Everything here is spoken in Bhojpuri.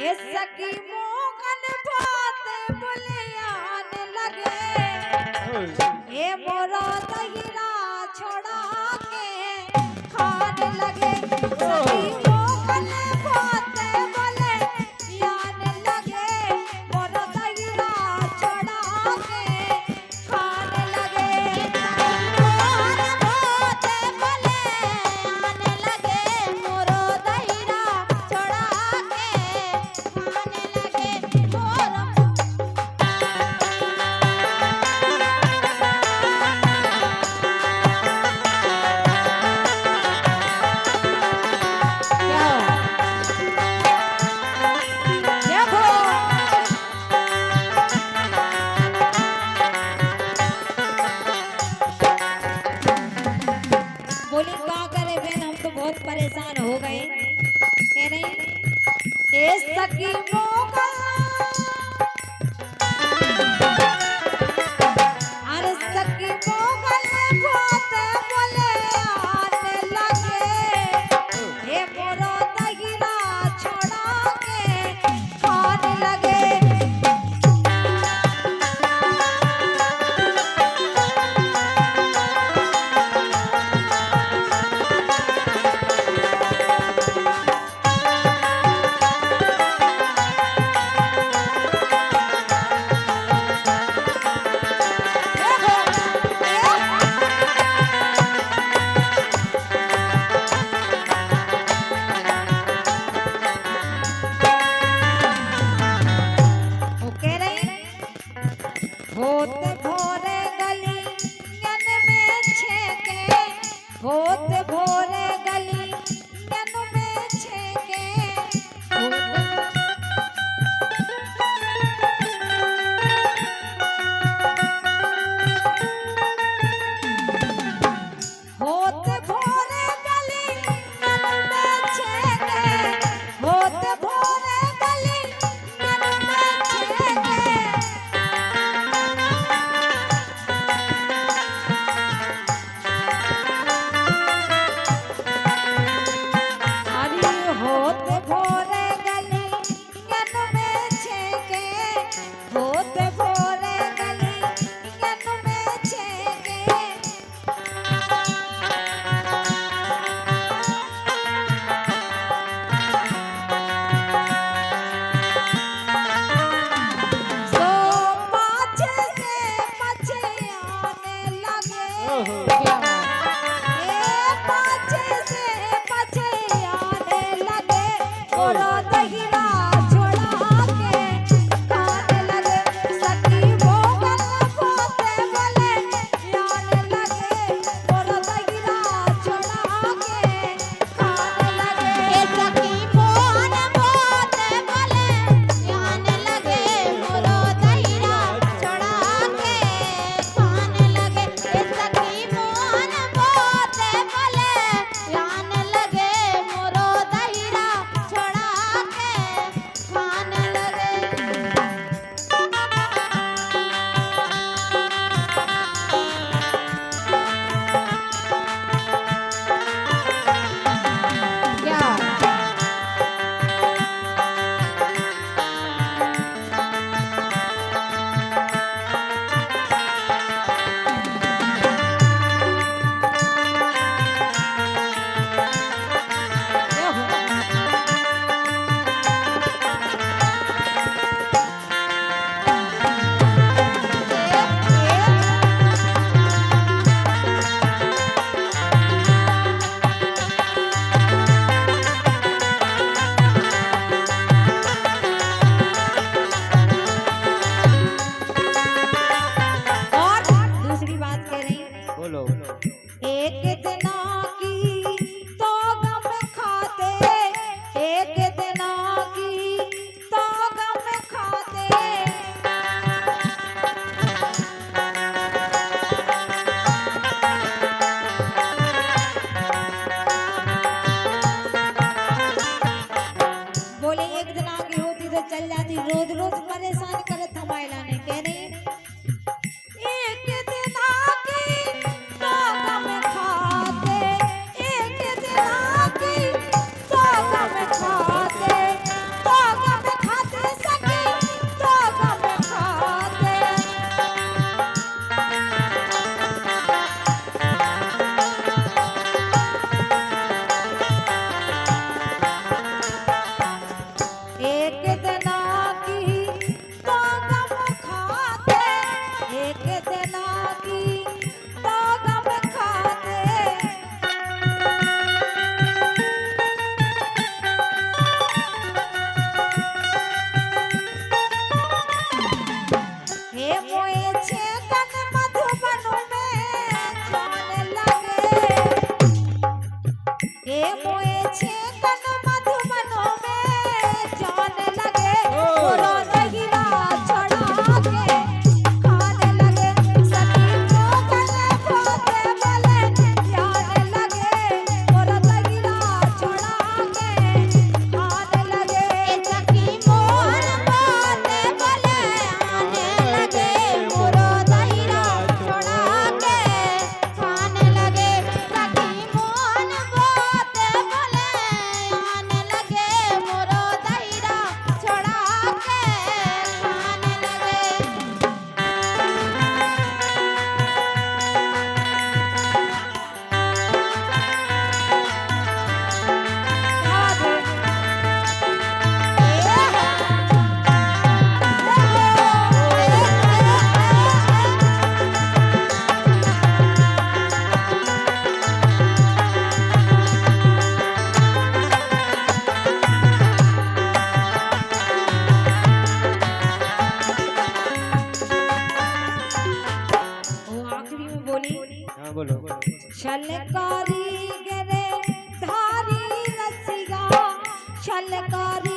ये सकी मोगन बाते बुलियान लगे ये मोरा दहिरा छोड़ा के खाने लगे सकी मोगन बाते बुलियान लगे मोरा दहिरा छोड़ा के खाने लगे मोगन बाते बुलियान लगे मोरा दहिरा छोड़ा बोली क्या करे बहन हम तो बहुत परेशान हो गए कह रही ए सकी मोगा अरे सकी मोगा बहुत बोले आने लगे हे मोरो दहिरा छोड़ा के खाने लगे होत भोरे गलियन में छेके होत भोरे गलियन में छेके होत भोरे गलियन में छेके होत भोरे गलियन में छेके होत भोरे गलियन में छेके होत भोरे गलियन में छेके सो पाछे से पछे आने लगे ए पाछे से पछे आने लगे और दहिरा छोड़ा के खाने लगे सकी मोगन बाते बोले आने लगे और दहिरा छोड़ा के खाने लगे ए सकी मोगन बाते बोले आने लगे और दहिरा छोड़ा के खाने लगे ए सकी मोगन बाते बोले आने लगे मोरो दहिरा छोड़ा के खाने लगे क्या और दूसरी बात कह रही बोलो एक दिना की तो गम खाते एक दिना की तो गम खाते बोले एक दिना की होती तो चल जाती रोज रोज परेशान करत हमारे लाने कह रही एक दिना की तो गम खाते एक दिना की तो गम खाते तो गम छलकारी गरे धारी रसिया छलकारी